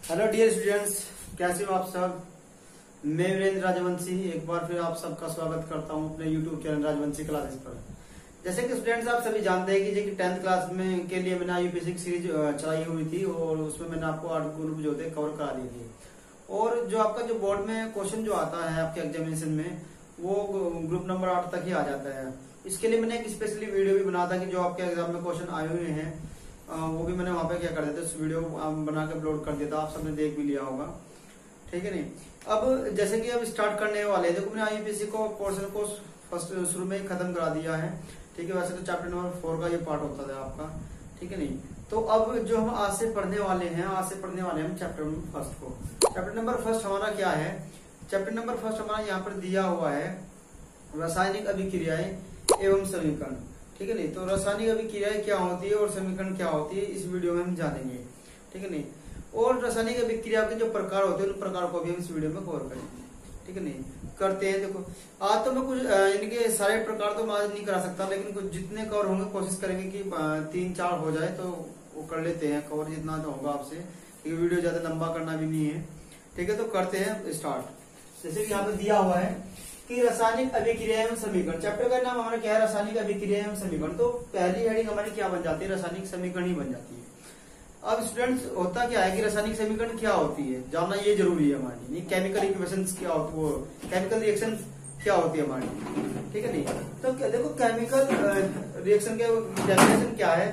Hello dear students, कैसे हो आप सब। मैं वीरेंद्र राजवंशी एक बार फिर आप सबका स्वागत करता हूं अपने यूट्यूब चैनल राजवंशी क्लासेस पर। जैसे कि स्टूडेंट्स आप सभी जानते हैं कि 10th क्लास में के लिए मैंने यूपीएससी की सीरीज चलाई हुई थी और उसमें मैंने आपको 8 ग्रुप जो थे कवर करा दिए थे। और जो आपका जो बोर्ड में क्वेश्चन जो आता है आपके एग्जामिनेशन में वो ग्रुप नंबर 8 तक ही आ जाता है। इसके लिए मैंने एक स्पेशली वीडियो भी बनाया था कि जो आपके एग्जाम में क्वेश्चन आए हुए हैं वो भी मैंने वहां पे क्या कर देता, उस वीडियो बना के अपलोड कर देता, आप सबने देख भी लिया होगा, ठीक है नहीं। अब जैसे कि अब स्टार्ट करने वाले हैं, देखो मैंने आईयूपीएससी को पोर्शन को फर्स्ट शुरू में ही खत्म करा दिया है, ठीक है। वैसे तो चैप्टर नंबर 4 का ये पार्ट होता था आपका, ठीक है नहीं। तो अब जो हम आज से पढ़ने वाले हैं हम चैप्टर नंबर फर्स्ट को। चैप्टर नंबर फर्स्ट हमारा क्या है, चैप्टर नंबर फर्स्ट हमारा यहाँ पर दिया हुआ है रासायनिक अभिक्रियाएं एवं समीकरण, ठीक है नहीं। तो रासायनिक अभिक्रियाएं क्या होती है और समीकरण क्या होती है इस वीडियो में हम जानेंगे, ठीक है नहीं। और रासायनिक अभिक्रिया के जो प्रकार होते हैं उन प्रकार को भी हम इस वीडियो में कवर करेंगे, ठीक है नहीं। करते हैं, देखो आज तो मैं कुछ इनके सारे प्रकार तो मैं आज नहीं करा सकता, लेकिन कुछ जितने कवर होंगे कोशिश करेंगे कि 3-4 हो जाए तो वो कर लेते हैं कवर, जितना तो होगा आपसे, क्योंकि वीडियो ज्यादा लंबा करना भी नहीं है, ठीक है। तो करते हैं स्टार्ट। जैसे कि यहाँ पे दिया हुआ है कि रासायनिक अभिक्रिया एवं समीकरण, चैप्टर का नाम हमारा क्या है, रासायनिक अभिक्रिया एवं समीकरण। तो पहली हेडिंग हमारी क्या बन जाती है, रासायनिक समीकरण ही बन जाती है। अब स्टूडेंट्स होता क्या है कि रासायनिक समीकरण क्या होती है जानना ये जरूरी है हमारे लिए। केमिकल इक्वेशंस क्या होती है, वो केमिकल रिएक्शन क्या होती है हमारी, ठीक है नहीं। तो देखो केमिकल रिएक्शन के डेफिनेशन क्या है,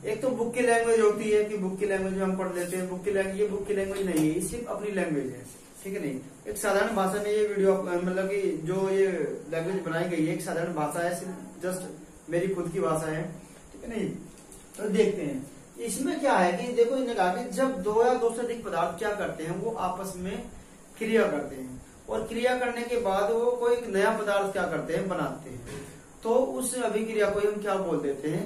एक तो बुक की लैंग्वेज होती है कि बुक की लैंग्वेज में हम पढ़ लेते हैं, बुक की लैंग्वेज, ये बुक की लैंग्वेज नहीं है, ये सिर्फ अपनी लैंग्वेज है, ठीक है नहीं। एक साधारण भाषा में ये वीडियो मतलब कि जो ये लैंग्वेज बनाई गई है एक साधारण भाषा है, सिर्फ जस्ट मेरी खुद की भाषा है, ठीक है नहीं। तो देखते हैं इसमें क्या है कि देखो इन्होंने कहा कि जब 2 या 2 से अधिक पदार्थ क्या करते हैं, वो आपस में क्रिया करते हैं और क्रिया करने के बाद वो कोई एक नया पदार्थ क्या करते हैं, बनाते हैं। तो उस अभिक्रिया को हम क्या बोल देते हैं,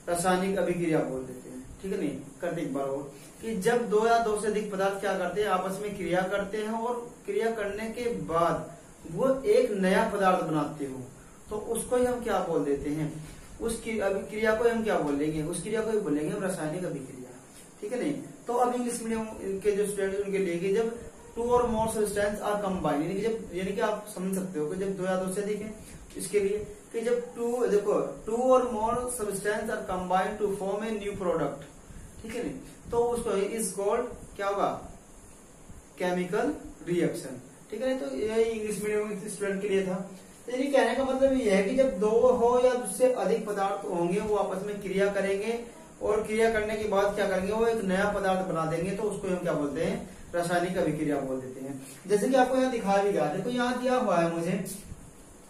रासायनिक अभिक्रिया बोल देते हैं, ठीक है नहीं। करते एक बार और कि जब 2 या 2 से अधिक पदार्थ क्या करते हैं, आपस में क्रिया करते हैं और क्रिया करने के बाद वो एक नया पदार्थ बनाते हो, तो उसको ही हम क्या बोल देते हैं, उस अभिक्रिया को हम क्या बोलेंगे, उस क्रिया को ही बोलेंगे हम रासायनिक अभिक्रिया, ठीक है नहीं। तो अब इंग्लिश मीडियम के जो स्टूडेंट उनके लिए कि जब 2 और मोर सब्सटेंस आर कंबाइंड, यानी कि आप समझ सकते हो कि जब 2 या 2 से अधिक है, इसके लिए कि जब 2 और more substance are combined to form a new product, ठीक है नहीं। तो उसको इज कॉल्ड क्या होगा, केमिकल रिएक्शन, ठीक है। तो ये इंग्लिश मीडियम स्टूडेंट के लिए था। तो ये कहने का मतलब ये है कि जब 2 हो या उससे अधिक पदार्थ होंगे वो आपस में क्रिया करेंगे और क्रिया करने के बाद क्या करेंगे, वो एक नया पदार्थ बना देंगे, तो उसको हम क्या बोलते हैं, रासायनिक अभिक्रिया बोल देते हैं। जैसे कि आपको यहाँ दिखा भी गया, देखो यहाँ दिया हुआ है मुझे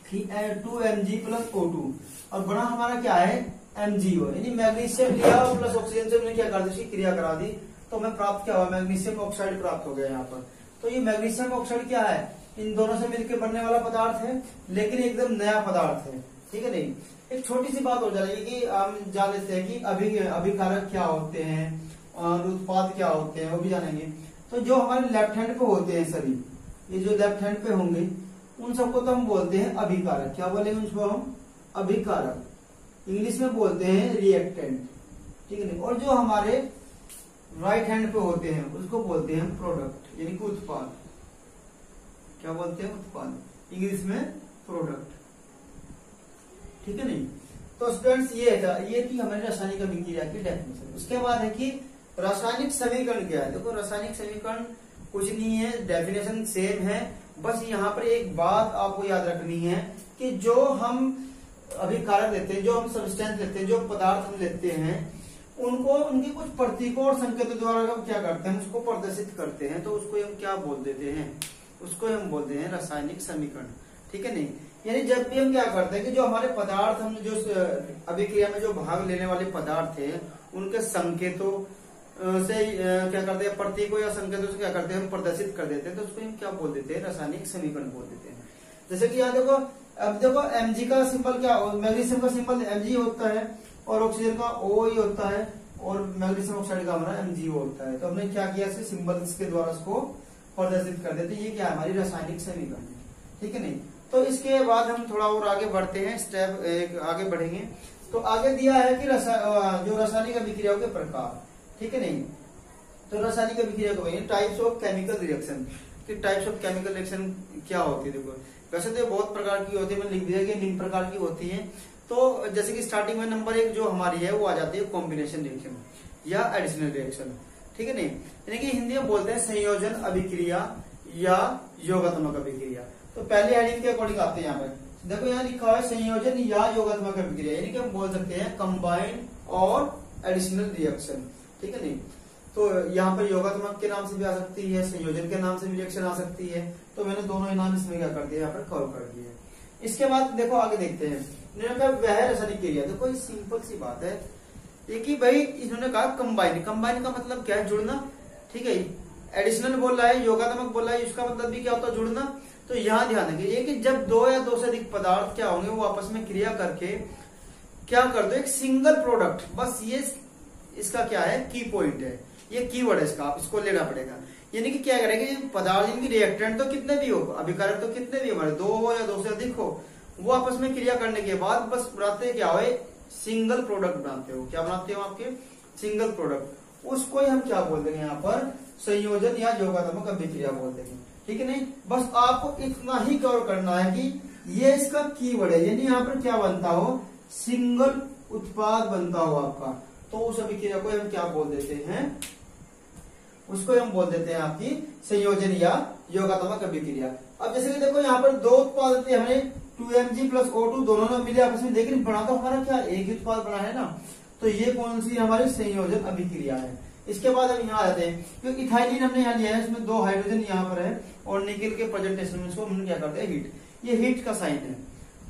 कि 2Mg + O2 और बड़ा हमारा क्या है MgO, यानी मैग्नीशियम लिया और प्लस ऑक्सीजन से हमने क्या कर दी, उसकी क्रिया करा दी, तो हमें प्राप्त क्या हुआ, मैग्नीशियम ऑक्साइड प्राप्त हो गया यहाँ पर। तो ये मैग्नीशियम ऑक्साइड क्या है, इन दोनों से मिलकर बनने वाला पदार्थ है, लेकिन एकदम नया पदार्थ है, ठीक है नहीं। एक छोटी सी बात हो जाएगी कि हम जान लेते हैं कि अभिकारक क्या होते हैं और उत्पाद क्या होते हैं, वो भी जानेंगे। तो जो हमारे लेफ्ट हैंड पे होते हैं सभी, ये जो लेफ्ट हैंड पे होंगे उन सबको तो हम बोलते हैं अभिकारक, क्या बोलेंगे उसको हम, अभिकारक। इंग्लिश में बोलते हैं रिएक्टेंट, ठीक है नहीं। और जो हमारे राइट हैंड पे होते हैं उसको बोलते हैं प्रोडक्ट, यानी कि उत्पाद, क्या बोलते हैं, उत्पाद, इंग्लिश में प्रोडक्ट, ठीक है नहीं। तो स्टूडेंट्स ये थी हमारी रासायनिक अभिक्रिया की डेफिनेशन। उसके बाद है कि रासायनिक समीकरण क्या है। देखो रासायनिक समीकरण कुछ नहीं है, डेफिनेशन सेम है, बस यहाँ पर एक बात आपको याद रखनी है कि जो हम अभिकारक लेते हैं, जो हम सब्सटेंस लेते हैं, जो पदार्थ हम लेते हैं, उनको उनकी कुछ प्रतीकों और संकेतों द्वारा हम क्या करते हैं, उसको प्रदर्शित करते हैं, तो उसको हम क्या बोल देते हैं, उसको हम बोलते हैं रासायनिक समीकरण, ठीक है नहीं। यानी जब भी हम क्या करते हैं कि जो हमारे पदार्थ, हम जो अभिक्रिया में जो भाग लेने वाले पदार्थ हैं उनके संकेतों से क्या करते हैं, प्रतीकों या संकेतों से क्या करते हैं, हम प्रदर्शित कर देते हैं, तो उसको हम क्या बोल देते हैं, रासायनिक समीकरण बोल देते हैं। जैसे कि यहाँ देखो, अब देखो Mg का सिंबल क्या, मैग्नीशियम का सिंबल Mg होता है और ऑक्सीजन का O ही होता है और मैग्नीशियम ऑक्साइड का हमारा MgO होता है। तो हमने क्या किया, इसे सिंबल्स के द्वारा उसको प्रदर्शित कर देते हैं। ये क्या है, हमारी रासायनिक समीकरण है, ठीक है नहीं। तो इसके बाद हम थोड़ा और आगे बढ़ते हैं, स्टेप एक आगे बढ़ेंगे तो आगे दिया है कि जो रासायनिक अभिक्रियाओं के प्रकार, ठीक है नहीं। तो रासायनिक अभिक्रिया को टाइप्स ऑफ केमिकल रिएक्शन, कि टाइप्स ऑफ केमिकल रिएक्शन क्या होती है। देखो वैसे तो बहुत प्रकार की होती है, मैंने लिख दिया कि निम्न प्रकार की होती है। तो जैसे कि स्टार्टिंग में नंबर 1 जो हमारी है वो आ जाती है कॉम्बिनेशन रिएक्शन या एडिशनल रिएक्शन, ठीक है नहीं। यानी कि हिंदी में बोलते हैं संयोजन अभिक्रिया या योगात्मक अभिक्रिया। तो पहले हेडिंग के अकॉर्डिंग आते हैं यहाँ पे, देखो यहाँ लिखा हुआ है संयोजन या योगात्मक अभिक्रिया, यानी कि हम बोल सकते हैं कंबाइंड और एडिशनल रिएक्शन, ठीक है नहीं। तो यहाँ पर योगात्मक के नाम से भी आ सकती है, संयोजन के नाम से भी रिएक्शन आ सकती है। तो मैंने दोनों ही नाम इसमें क्या कर दिया, यहाँ पर कवर कर दिया। इसके बाद देखो आगे देखते हैं, वह रासायनिक क्रिया। देखो ये सिंपल सी बात है, एक ही भाई इन्होंने कहा कंबाइन, कंबाइन का मतलब क्या है, जुड़ना, ठीक है। एडिशनल बोल रहा है, योगात्मक बोल रहा है, इसका मतलब भी क्या होता है, जुड़ना। तो यहाँ ध्यान रखिए कि जब 2 या 2 से अधिक पदार्थ क्या होंगे वो आपस में क्रिया करके क्या कर दो, एक सिंगल प्रोडक्ट, बस ये इसका क्या है, की पॉइंट है, ये कीवर्ड है इसका, आप इसको लेना पड़ेगा। यानी कि क्या करेंगे, पदार्थ इनकी रिएक्टेंट तो कितने भी हो, अभिकारक तो कितने भी हमारे 2 हो या 2 से अधिक हो, वो आपस में क्रिया करने के बाद बस बनाते क्या हो, सिंगल प्रोडक्ट बनाते हो। क्या बनाते हो आपके, सिंगल प्रोडक्ट। उसको ही हम क्या बोल देंगे यहाँ पर, संयोजन या योगात्मक अभिक्रिया बोल देंगे, ठीक है नहीं। बस आपको इतना ही कवर करना है कि ये इसका कीवर्ड है, यानी यहाँ पर क्या बनता हो, सिंगल उत्पाद बनता हो आपका। तो उस अभिक्रिया को हम क्या बोल देते हैं, उसको हम बोल देते हैं आपकी संयोजन या योगात्मक अभिक्रिया। अब जैसे कि देखो यहाँ पर 2 उत्पाद थे, हमें 2Mg प्लस O2 दोनों ने मिले आपस में, लेकिन बना तो हमारा क्या, एक ही उत्पाद बना है ना। तो ये कौन सी हमारी संयोजन अभिक्रिया है। इसके बाद हम यहाँ आते हैं, क्योंकि इथाइलिन हमने यहाँ लिया है, इसमें 2 हाइड्रोजन यहाँ पर है और निकल के प्रेजेंटेशन में इसको हम क्या करते हैं, हीट। ये हीट का साइन है,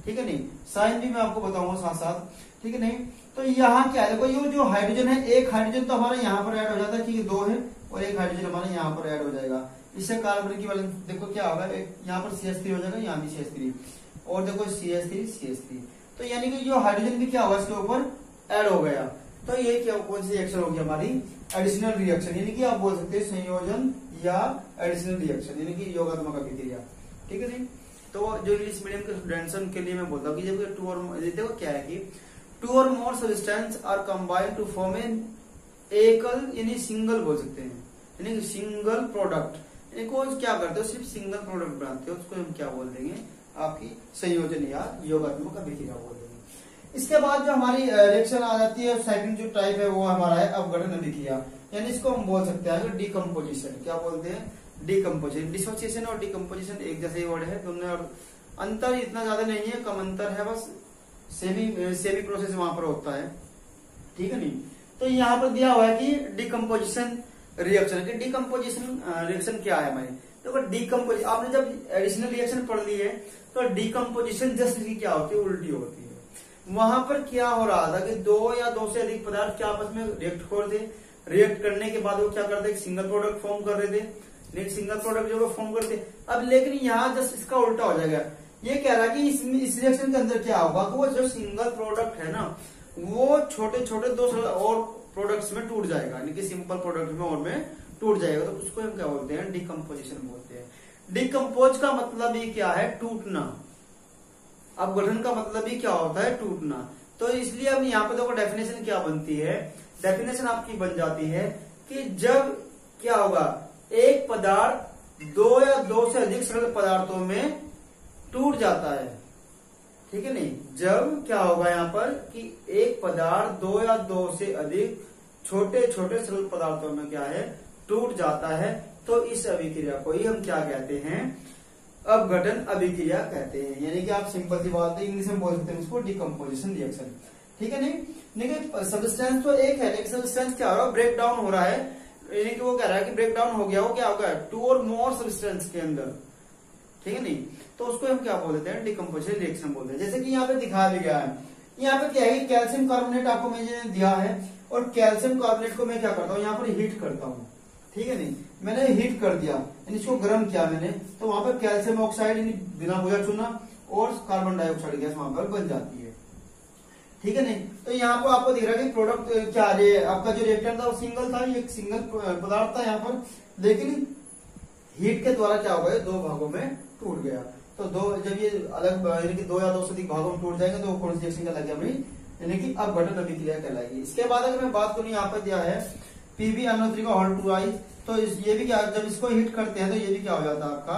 ठीक है नहीं। साइन भी मैं आपको बताऊंगा साथ साथ, ठीक है नहीं। तो यहाँ क्या है, देखो ये जो हाइड्रोजन है, एक हाइड्रोजन तो हमारा यहाँ पर ऐड हो जाता है, ठीक है 2 है, और एक हाइड्रोजन हमारा यहाँ पर ऐड हो जाएगा। इससे कार्बन की वैलेंस देखो क्या होगा, यहाँ पर CH3 हो जाएगा, यहाँ भी CH3, और देखो CH3। तो यानी कि जो हाइड्रोजन भी क्या होगा, इसके ऊपर ऐड हो गया। तो ये क्या, कौन सी रिएक्शन होगी हमारी, एडिशनल रिएक्शन, यानी कि आप बोल सकते हैं संयोजन या एडिशनल रिएक्शन, यानी कि योगात्मक अभिक्रिया, ठीक है जी। तो जो इंग्लिश मीडियम के स्टूडेंट्स के लिए मैं बोलता हूँ कि जब 2 और देखो क्या है कि 2 और more substance are combined to form an एकल, यानी सिंगल बोल सकते हैं, यानी कि सिंगल प्रोडक्ट। इनको क्या करते हो, सिर्फ सिंगल प्रोडक्ट बनाते हो, उसको हम क्या बोल देंगे, आपकी संयोजन या योगात्मक अभिक्रिया बोल देंगे। इसके बाद जो हमारी रिएक्शन आ जाती है, सेकंड जो टाइप है वो हमारा है अपघटन अभिक्रिया, यानी इसको हम बोल सकते हैं डिकम्पोजिशन। क्या बोलते हैं, डिकम्पोजिशन। डिसोसिएशन और डिकम्पोजिशन एक जैसे वर्ड है, दोनों अंतर इतना ज्यादा नहीं है, कम अंतर है, बस सेमी प्रोसेस वहां पर होता है, ठीक है नहीं। तो यहाँ पर दिया हुआ है कि डिकम्पोजिशन रिएक्शन, कि डिकम्पोजिशन रिएक्शन क्या है हमारे, देखो डिकम्पोजिशन आपने जब एडिशनल रिएक्शन पढ़ ली है, तो डिकम्पोजिशन जस्ट की क्या होती है, उल्टी होती है। वहां पर क्या हो रहा था कि 2 या 2 से अधिक पदार्थ क्या आपस में रिएक्ट कर दे, रिएक्ट करने के बाद वो क्या करते, एक सिंगल प्रोडक्ट फॉर्म कर रहे थे, एक सिंगल प्रोडक्ट जो फॉर्म करते। अब लेकिन यहाँ जस्ट इसका उल्टा हो जाएगा, ये कह रहा है कि इस रिएक्शन के अंदर क्या होगा, वो जो सिंगल प्रोडक्ट है ना, वो छोटे छोटे 2 और प्रोडक्ट्स में टूट जाएगा, यानी कि सिंपल प्रोडक्ट में और में टूट जाएगा। तो उसको हम क्या बोलते हैं, डिकम्पोजिशन बोलते हैं। डिकम्पोज का मतलब ही क्या है, टूटना। अपघटन का मतलब ही क्या होता है, टूटना। तो इसलिए अब यहाँ पे देखो डेफिनेशन क्या बनती है, डेफिनेशन आपकी बन जाती है कि जब क्या होगा, एक पदार्थ 2 या 2 से अधिक सरल पदार्थों में टूट जाता है, ठीक है नहीं। जब क्या होगा यहाँ पर कि एक पदार्थ 2 या 2 से अधिक छोटे छोटे सरल पदार्थों में क्या है, टूट जाता है, तो इस अभिक्रिया को ही हम क्या कहते हैं, अपघटन अभिक्रिया कहते हैं। यानी कि आप सिंपल सी बात है, इंग्लिश में बोल सकते हैं इसको डिकम्पोजिशन रिएक्शन, ठीक है नहीं। लेकिन सब्सटेंस तो एक है, लेकिन सब्सटेंस क्या हो रहा है, ब्रेक डाउन हो रहा है, यानी कि वो कह रहा है कि ब्रेक डाउन हो गया, वो क्या होगा, 2 और मोर सब्सटेंस के अंदर, ठीक है नहीं। तो उसको हम क्या बोल देते हैं, डिकम्पोजिशन रिएक्शन बोलते हैं। जैसे कि यहाँ पे दिखाया भी गया है, यहाँ पे क्या है, कैल्शियम कार्बोनेट आपको मैंने दिया है, और कैल्शियम कार्बोनेट को मैं क्या करता हूँ, यहाँ पर हीट करता हूँ, ठीक है नहीं। मैंने हीट कर दिया, यानी इसको गर्म किया मैंने, तो वहां पर कैल्शियम ऑक्साइड बिना बुझा चुना और कार्बन डाइऑक्साइड गैस वहां पर बन जाती है, ठीक है नहीं। तो यहाँ पर आपको दिख रहा है कि प्रोडक्ट क्या आपका जो रिएक्टर था वो सिंगल था, ये सिंगल पदार्थ था यहाँ पर, लेकिन हीट के द्वारा क्या हो गया, 2 भागों में टूट गया। तो जब ये अलग यानी कि 2 या 2 से अधिक भागों में टूट जाएंगे तो कौन सी रिएक्शन कहलाएगी, अपनी यानी कि अपघटन अभिक्रिया कहलाएगी। इसके बाद अगर मैं बात करूं, यहाँ पर दिया है PbNO3 का होल 2I, तो ये भी क्या, जब इसको हिट करते हैं तो ये भी क्या हो जाता है आपका,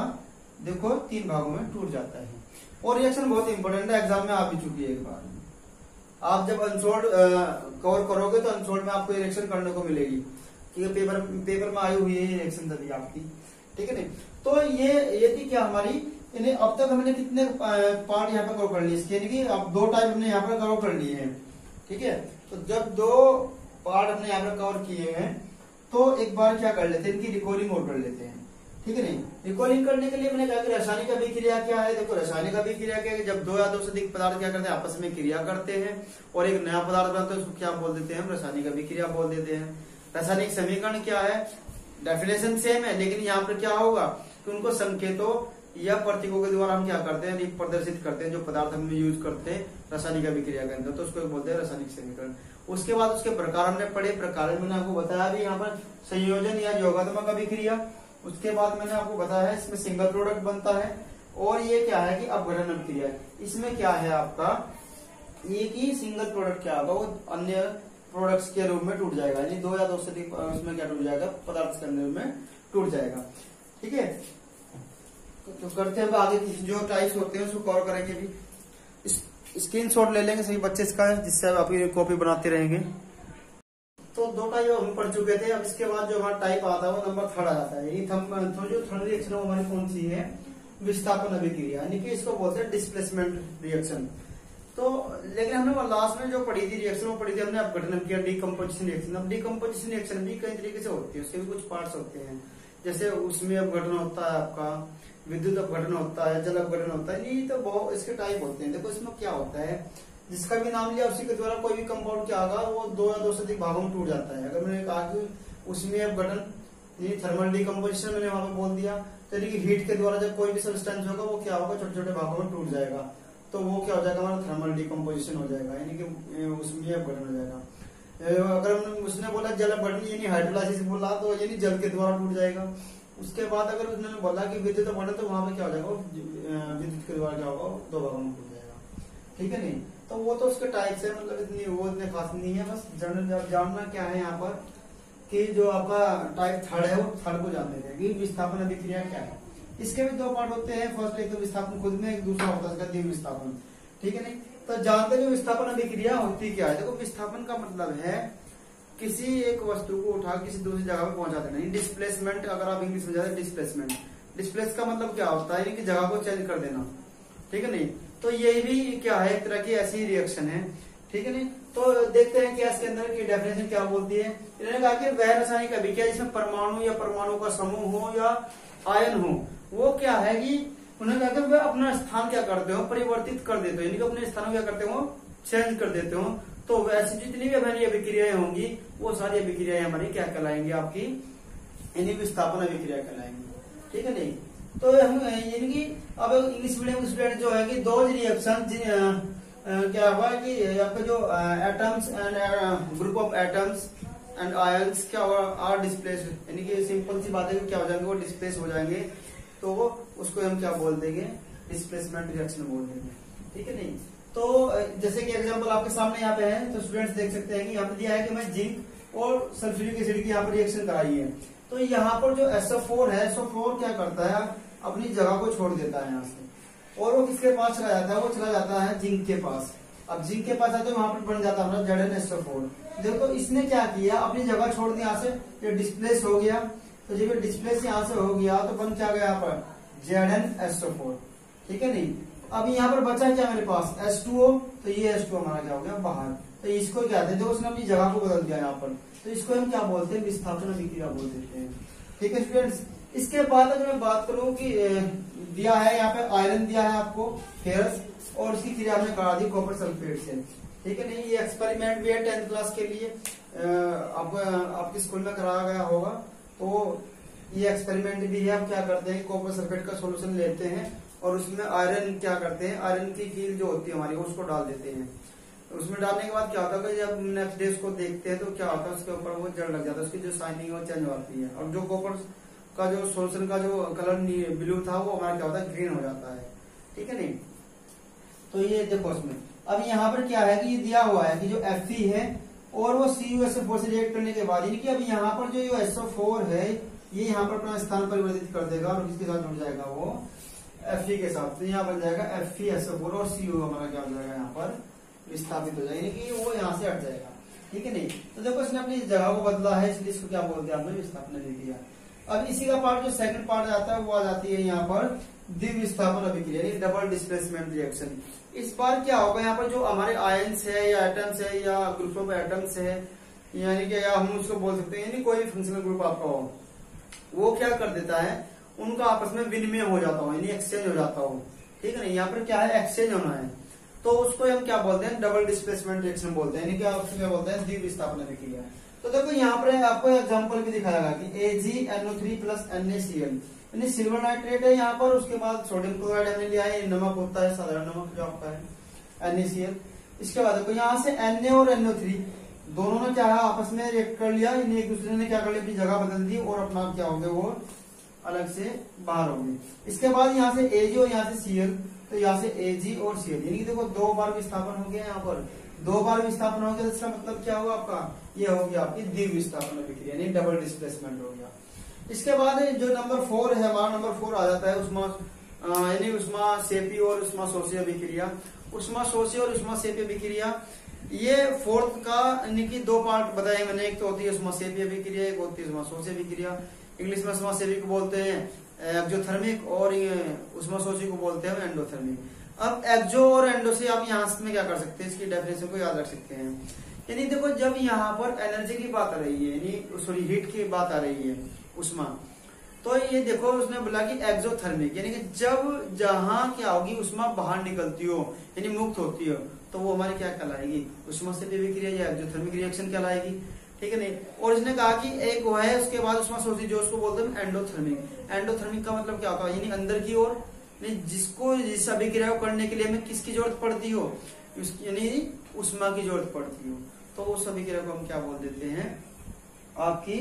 देखो 3 भागों में टूट जाता है। और रिएक्शन बहुत इंपॉर्टेंट है, एग्जाम में आ भी चुकी है एक बार। आप जब अनसोल्ड कवर करोगे तो अनसोल्ड में आपको रिएक्शन करने को मिलेगी, क्योंकि पेपर में आई हुई है ये रिएक्शन तभी आपकी, ठीक है नहीं। तो ये थी क्या हमारी, यानी अब तक हमने कितने पार्ट यहाँ पे कवर कर लिए इसके, यानी कि अब 2 टाइप हमने यहाँ पर कवर कर लिए हैं, ठीक है। तो जब 2 पार्ट हमने यहाँ पर कवर किए हैं तो एक बार क्या कर लेते हैं, इनकी रिकॉर्डिंग और कर लेते हैं, ठीक है नहीं। रिकॉर्डिंग करने के लिए मैंने कहा कि रासायनिक अभिक्रिया क्या है। देखो रासायनिक अभिक्रिया क्या है, जब 2 या 2 से अधिक पदार्थ क्या करते हैं, आपस में क्रिया करते हैं और एक नया पदार्थ बनता है, उसको क्या बोल देते हैं, हम रासायनिक अभिक्रिया बोल देते हैं। रासायनिक समीकरण क्या है, डेफिनेशन सेम है, लेकिन यहाँ पर क्या होगा कि उनको संकेतों या प्रतीकों के द्वारा हम क्या करते हैं, प्रदर्शित करते हैं, जो पदार्थ हम यूज करते हैं रासायनिक अभिक्रिया के अंदर, तो उसको बोलते हैं रासायनिक समीकरण। उसके बाद उसके प्रकार हमने पढ़े, प्रकार मैंने आपको बताया भी यहाँ पर संयोजन या योगात्मक अभिक्रिया। उसके बाद मैंने आपको बताया है इसमें सिंगल प्रोडक्ट बनता है, और ये क्या है कि अपघटन अभिक्रिया। इसमें क्या है आपका, ये कि सिंगल प्रोडक्ट क्या होगा, वो अन्य प्रोडक्ट्स के रूप में टूट जाएगा, यानी 2 या 2 से अधिक उसमें क्या टूट जाएगा, पदार्थ के अंदर में टूट जाएगा, ठीक है। तो करते हैं आगे जो टाइप्स होते हैं उसको कवर करेंगे भी। स्क्रीनशॉट ले लेंगे सभी बच्चे इसका, जिससे आप अपनी कॉपी बनाते रहेंगे। तो 2 टाइप हम पढ़ चुके थे। अब इसके बाद जो हमारा टाइप आता है वो नंबर 3 आ जाता है। जो थर्ड रिएक्शन है हमारी कौन सी है, विस्थापन अभिक्रिया, यानी कि इसको बोलते हैं डिस्प्लेसमेंट रिएक्शन। तो लेकिन हमने लास्ट में जो पढ़ी थी रिएक्शन, वो पढ़ी थी हमने अपघटन किया, डीकम्पोजिशन रिएक्शन। अब डीकम्पोजिशन रिएक्शन भी कई तरीके से होती है, उसके भी कुछ पार्ट्स होते हैं, जैसे उसमें अपघटन होता है आपका, विद्युत अपघटन होता है, जल अपघटन होता है, ये तो बहुत इसके टाइप होते हैं। देखो इसमें क्या होता है, जिसका भी नाम लिया उसी के द्वारा कोई भी कंपाउंड क्या होगा, वो 2 या 2 से अधिक भागों में टूट जाता है। अगर मैंने कहा कि उसमें अपघटन, ये थर्मल डीकम्पोजिशन मैंने वहां पर बोल दिया, तो यानी कि हीट के द्वारा जब कोई भी सब्सटेंस होगा वो क्या होगा, छोटे छोटे भागों में टूट जाएगा, तो वो क्या हो जाएगा, हमारा थर्मल डीकम्पोजिशन हो जाएगा, यानी कि उसमें अपघटन हो जाएगा। अगर उसने बोला जल अपघटन, यानी हाइड्रोलाइसिस बोला, तो यानी जल के द्वारा टूट जाएगा। उसके बाद अगर उसने बोला कि विद्युत अपघटन, तो वहां पे क्या हो जाएगा, विद्युत के द्वारा क्या होगा, 2 भागों में टूट जाएगा, ठीक है नहीं। तो वो तो उसके टाइप से, मतलब इतने खास नहीं है, बस जनरल जानना क्या है यहाँ पर कि जो आपका टाइप 3 है वो 3 को जान लेते हैं कि विस्थापन अभिक्रिया क्या है। इसके भी 2 पार्ट होते हैं, फर्स्ट एक तो विस्थापन खुद में, एक दूसरा होता है इसका द्विम विस्थापन, ठीक है नहीं। तो जानते हैं विस्थापन अभिक्रिया होती क्या है। देखो विस्थापन का मतलब है किसी एक वस्तु को उठा किसी दूसरी जगह पे पहुंचा देना। डिस्प्लेसमेंट अगर आप इंग्लिश में जाते, डिस्प्लेसमेंट, डिस्प्लेस का मतलब क्या होता है कि जगह को चेंज कर देना, ठीक है नहीं। तो ये भी क्या है, एक तरह की ऐसी रिएक्शन है, ठीक है नहीं। तो देखते हैं कि इसके अंदर की डेफिनेशन क्या बोलती है। इन्होंने कहा कि वह रासायनिक अभिक्रिया जिसमें परमाणु या परमाणु का समूह हो या आयन हो, वो क्या है कि उन्होंने कहा कि वह अपना स्थान क्या करते हो, परिवर्तित कर देते हो, यानी कि अपने स्थान क्या करते हो, चेंज कर देते हो। तो वैसी जितनी भी हमारी अभिक्रियाएं होंगी वो सारी अभिक्रियाएं हमारी क्या कहलाएंगी, आपकी यानी विस्थापन अभिक्रिया कहलाएंगी, ठीक है नहीं। तो हम यानी कि अब इंग्लिश मीडियम स्टूडेंट जो है कि 2 रिएक्शन क्या हुआ कि आपके जो atoms and group of atoms and ions क्या आर डिस्प्लेस्ड, यानी कि सिंपल सी बात है कि क्या हो जाएंगे, वो डिस्प्लेस हो जाएंगे, तो उसको हम क्या बोल देंगे, डिस्प्लेसमेंट रिएक्शन बोल देंगे, ठीक है नहीं। तो जैसे कि एग्जांपल आपके सामने यहाँ पे है, तो स्टूडेंट्स देख सकते हैं कि यहाँ पे दिया है कि मैं जिंक और सल्फ्यूरिक एसिड की यहाँ पर रिएक्शन कराई है। तो यहाँ पर जो SO4 है, SO4 क्या करता है, अपनी जगह को छोड़ देता है यहाँ से, और वो किसके पास चला जाता है, वो चला जाता है जिंक के पास। अब जिंक के पास आते तो वहां पर बन जाता है ZnSO4। देखो इसने क्या किया, अपनी जगह छोड़ दी, यहाँ से ये डिस्प्लेस हो गया, तो जब ये डिस्प्लेस यहाँ से हो गया तो बन क्या गया यहाँ पर ZnSO4, ठीक है नहीं। अब यहाँ पर बचा क्या मेरे पास H2O, तो ये H2O हमारा क्या हो गया बाहर, तो इसको क्या कहते हैं, देखो उसने अपनी जगह को बदल दिया यहाँ पर, तो इसको हम क्या बोलते हैं, विस्थापन अभिक्रिया बोल देते हैं, ठीक है स्टूडेंट्स। इसके बाद अगर मैं बात करूं कि दिया है यहाँ पे आयरन दिया है आपको फेरस, और उसकी क्रिया हमने करा दी कॉपर सल्फेट से, ठीक है नहीं। ये एक्सपेरिमेंट भी है 10th क्लास के लिए, आपके स्कूल में कराया गया होगा। तो ये एक्सपेरिमेंट भी है, हम क्या करते हैं, कॉपर सल्फेट का सोल्यूशन लेते हैं और उसमें आयरन क्या करते हैं, आयरन की कील जो होती है हमारी उसको डाल देते हैं। उसमें डालने के बाद क्या होता है, जब नेक्स्ट डे उसको देखते हैं तो क्या होता है, उसके ऊपर वो जड़ लग जाता है, उसकी जो शाइनिंग है वो चेंज होती है, और जो कॉपर का जो सोल्यूशन का जो कलर ब्लू था वो हमारा क्या होता है, ग्रीन हो जाता है, ठीक है नहीं। तो ये देखो उसमें अब यहाँ पर क्या है कि ये दिया हुआ है कि जो Fe है और वो CuSO4 से रिएक्ट करने के बाद, यानी कि अब यहाँ पर जो SO4 है ये यहाँ पर अपना स्थान परिवर्तित कर देगा और किसके साथ जुड़ जाएगा, वो Fe के साथ। तो यहाँ बन जाएगा FeSO4 और Cu हमारा क्या हो जाएगा, यहाँ पर विस्थापित हो जाएगा, यानी कि वो यहाँ से हट जाएगा। ठीक है नहीं, तो देखो इसने अपनी जगह को बदला है, इसलिए इसको क्या बोलते हैं, आपने विस्थापन दे दिया। अब इसी का पार्ट जो सेकंड पार्ट आता है वो आ जाती है यहाँ पर द्विविस्थापन अभिक्रिया, यानी डबल डिस्प्लेसमेंट रिएक्शन। इस बार क्या होगा, यहाँ पर जो हमारे आयंस है या एटम्स है या ग्रुप ऑफ एटम्स है, यानी कि या हम उसको बोल सकते हैं, यानी कोई भी फंक्शनल ग्रुप आपका हो, वो क्या कर देता है, उनका आपस में विनिमय हो जाता हो, यानी एक्सचेंज हो जाता हो। ठीक है ना, यहाँ पर क्या है, एक्सचेंज होना है, तो उसको हम क्या बोलते हैं, डबल डिस्प्लेसमेंट रिएक्शन बोलते हैं, यानी कि आप क्या बोलते हैं, द्विविस्थापन अभिक्रिया। तो देखो यहाँ पर आपको एग्जांपल भी दिखाएगा कि AgNO3 प्लस NaCl, यानी सिल्वर नाइट्रेट है यहाँ पर, उसके बाद सोडियम क्लोराइड हमने लिया है, नमक होता है, साधारण नमक जो आपका है NaCl। इसके बाद देखो यहाँ से Na और NO3 दोनों ने क्या है, आपस में रिएक्ट कर लिया, एक दूसरे ने क्या कर लिया, अपनी जगह बदल दी और अपना क्या हो गए, वो अलग से बाहर हो गए। इसके बाद यहाँ से Ag और यहाँ से Cl, तो यहाँ से Ag और Cl, यानी कि देखो 2 बार विस्थापन हो गया, यहाँ पर 2 बार विस्थापन हो गया, इसका मतलब क्या हुआ आपका, ये हो गया आपकी द्विविस्थापन अभिक्रिया, यानी डबल डिस्प्लेसमेंट हो गया। इसके बाद जो नंबर 4 है हमारा, नंबर 4 आ जाता है उष्मा, यानी उष्माक्षेपी और उष्माशोषी अभिक्रिया। उष्माशोषी और उष्माक्षेपी अभिक्रिया, ये फोर्थ का यानी कि 2 पार्ट बताए मैंने, एक तो होती है उष्माक्षेपी अभिक्रिया, एक होती है उष्माशोषी अभिक्रिया। इंग्लिश में उष्माक्षेपी को बोलते हैं एक्सोथर्मिक और उष्माशोषी को बोलते हैं एंडोथर्मिक। अब एक्सो और एंडो से आप यहाँ में क्या कर सकते हैं, इसकी डेफिनेशन को याद रख सकते हैं। यानी देखो जब यहाँ पर एनर्जी की बात आ रही है, यानी सॉरी हीट की बात आ रही है, उष्मा, तो ये देखो उसने बोला कि एक्सोथर्मिक, यानी कि जब जहां क्या होगी, उष्मा बाहर निकलती हो, यानी मुक्त होती हो, तो वो हमारी क्या कहलाएगी, उष्माक्षेपी अभिक्रिया या एक्सोथर्मिक रिएक्शन कहलाएगी। ठीक है नहीं, और इसने कहा कि एक वो है, उसके बाद उष्माशोषी जो उसको बोलते हैं एंडोथर्मिक। एंडोथर्मिक का मतलब क्या होता है, यानी अंदर की ओर, जिसको जिस अभिक्रिया को करने के लिए हमें किसकी जरूरत पड़ती हो, यानी उष्मा की जरूरत पड़ती हो, तो उस अभिक्रिया को हम क्या बोल देते हैं, आपकी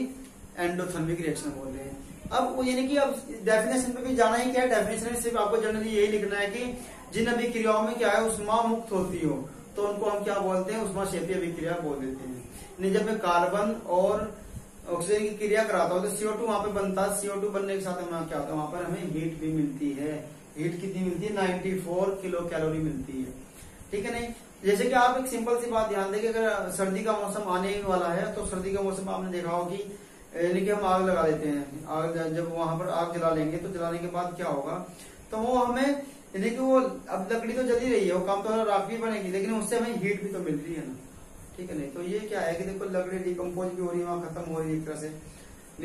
एंडोथर्मिक रिएक्शन बोल रहे हैं। अब वो यानी कि अब डेफिनेशन पे भी जाना ही क्या है, डेफिनेशन में सिर्फ आपको जनरली यही लिखना है कि जिन अभिक्रियाओं में क्या है, उष्मा मुक्त होती हो, तो उनको हम क्या बोलते हैं, उष्माक्षेपी अभिक्रिया बोल देते हैं। नहीं, जब मैं कार्बन और ऑक्सीजन की क्रिया कराता हूँ तो CO2 वहां पे बनता है, CO2 बनने के साथ हमें क्या होता है, वहां पर हमें हीट भी मिलती है। हीट कितनी मिलती है, 94 किलो कैलोरी मिलती है। ठीक है नहीं, जैसे कि आप एक सिंपल सी बात ध्यान दें कि अगर सर्दी का मौसम आने वाला है, तो सर्दी का मौसम आपने देखा हो कि यानी कि हम आग लगा देते हैं, आग जब वहां पर आग जला लेंगे तो जलाने के बाद क्या होगा, तो वो हमें यानी कि वो अब लकड़ी तो जल ही रही है, वो काम तो राख भी बनेगी, लेकिन उससे हमें हीट भी तो मिल रही है ना। ठीक है नहीं, तो ये क्या है कि देखो लकड़ी डिकम्पोज भी हो रही है, वहां खत्म हो रही है एक तरह से,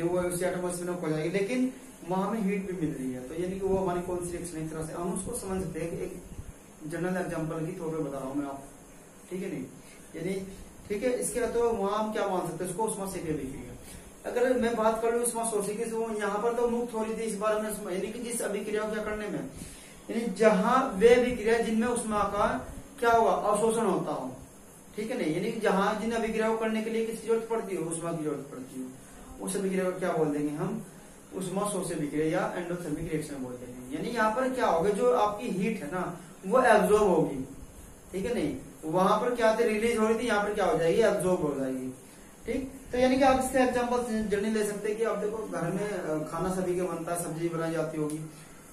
वो उससे एटमोस्फेयर में खो जाएगी, लेकिन वहां हमें हीट भी मिल रही है। तो यानी कि वो हमारी कौन सी रिएक्शन एक तरह से हम उसको समझ सकते हैं कि एक जनरल एग्जाम्पल की तौर पर बता रहा हूँ मैं आपको। ठीक है नहीं, यानी ठीक है, इसके तो वहां हम क्या मान सकते हैं, उसको उष्माक्षेपी अभिक्रिया। अगर मैं बात कर लूँ उष्माशोषी की, तो यहाँ पर तो मुक्त हो रही थी इस बारे में, यानी कि जिस अभिक्रिया को क्या करने में, यानी जहां वे अभिक्रिया जिनमें उष्मा का क्या हुआ, अवशोषण होता हो। ठीक है नहीं, यानी कि जहां जिन अभिक्रिया को करने के लिए किसकी जरूरत पड़ती हो, उष्मा की जरूरत पड़ती हो, उस अभिक्रिया को क्या बोल देंगे हम, उष्माशोषी अभिक्रिया या एंडोथर्मिक रिएक्शन बोल देंगे। यानी यहाँ पर क्या होगा, जो आपकी हीट है ना वो एब्जॉर्ब होगी। ठीक है नहीं, वहां पर क्या रिलीज हो रही थी, यहाँ पर क्या हो जाएगी, एब्जॉर्ब हो जाएगी। ठीक, तो यानी कि आप इसका एग्जांपल जर्नी ले सकते हैं कि आप देखो घर में खाना सभी के बनता है, सब्जी बनाई जाती होगी।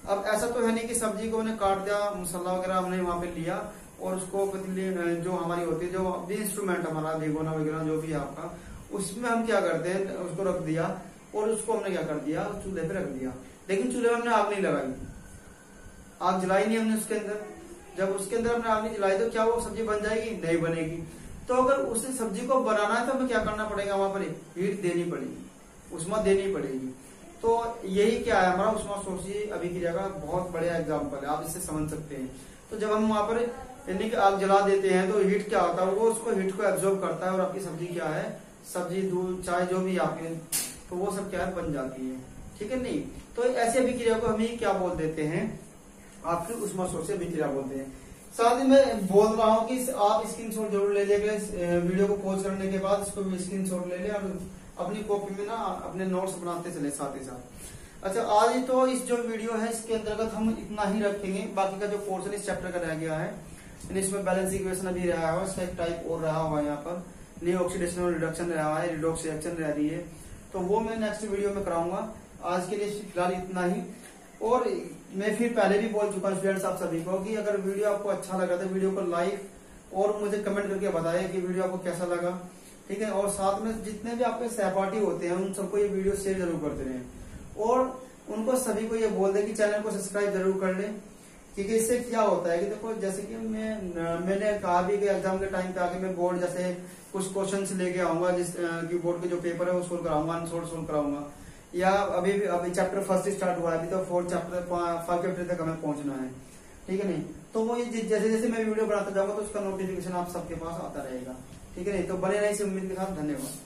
अब ऐसा तो है नहीं कि सब्जी को हमने काट दिया, मसाला वगैरह हमने वहां पे लिया और उसको पतीली जो हमारी होती है, जो इंस्ट्रूमेंट हमारा भिगोना वगैरह जो भी है आपका, उसमें हम क्या करते हैं, उसको रख दिया और उसको हमने क्या कर दिया, चूल्हे पे रख दिया, लेकिन चूल्हे में हमने आग नहीं लगाई, आग जलाई नहीं हमने उसके अंदर। जब उसके अंदर हमने आग नहीं जलाई तो क्या वो सब्जी बन जाएगी, नहीं बनेगी। तो अगर उस सब्जी को बनाना है तो हमें क्या करना पड़ेगा, वहां पर हीट देनी पड़ेगी, उष्मा देनी पड़ेगी। तो यही क्या है, हमारा उष्माशोषी अभिक्रिया का बहुत बढ़िया एग्जाम्पल है, आप इससे समझ सकते हैं। तो जब हम वहां पर यानी कि आग जला देते हैं तो हीट क्या होता है, वो उसको हीट को एब्जॉर्ब करता है और आपकी सब्जी क्या है, सब्जी दूध चाय जो भी आपके, तो वो सब क्या है, बन जाती है। ठीक है नहीं, तो ऐसे अभिक्रिया को हम ही क्या बोल देते हैं, आपकी उष्माशोषी अभिक्रिया बोलते हैं। साथ ही मैं बोल रहा हूँ कि आप स्क्रीनशॉट जरूर ले लेगा, इस वीडियो को पॉज करने के बाद इसको भी स्क्रीनशॉट ले ले और अपनी कॉपी में ना अपने नोट्स बनाते चले साथ ही साथ। अच्छा, आज तो इस जो वीडियो है इसके अंतर्गत हम इतना ही रखेंगे, बाकी का जो पोर्शन इस चैप्टर का रह गया है इसमें बैलेंस इक्वेशन अभी रहा है, इसका एक टाइप और रहा हुआ है यहाँ पर, न्यू ऑक्सीडेशन और रिडक्शन रहा है, रिडॉक्स रिएक्शन रह रही है, तो वो मैं नेक्स्ट वीडियो में कराऊंगा। आज के लिए फिलहाल इतना ही। और मैं फिर पहले भी बोल चुका हूँ स्टूडेंट्स आप सभी को कि अगर वीडियो आपको अच्छा लगा तो वीडियो को लाइक और मुझे कमेंट करके बताएं कि वीडियो आपको कैसा लगा, ठीक है। और साथ में जितने भी आपके सहपाठी होते हैं उन सबको ये वीडियो शेयर जरूर करते रहें और उनको सभी को ये बोल दें कि चैनल को सब्सक्राइब जरूर कर लें, क्योंकि इससे क्या होता है कि देखो जैसे कि मैंने कहा भी कि एग्जाम के टाइम पे आके मैं बोर्ड जैसे कुछ क्वेश्चंस लेके आऊंगा, जिस की बोर्ड के जो पेपर है वो सोल्व कराऊंगा, अनसोल्व सोल्व कराऊंगा, या अभी चैप्टर फर्स्ट स्टार्ट हुआ है, अभी तो 4 चैप्टर 5 चैप्टर तक हमें पहुंचना है, ठीक है नहीं। तो वो जैसे जैसे मैं वीडियो बनाता जाऊंगा तो उसका नोटिफिकेशन आप सबके पास आता रहेगा, ठीक है नहीं। तो बने रहे इस उम्मीद के साथ, धन्यवाद।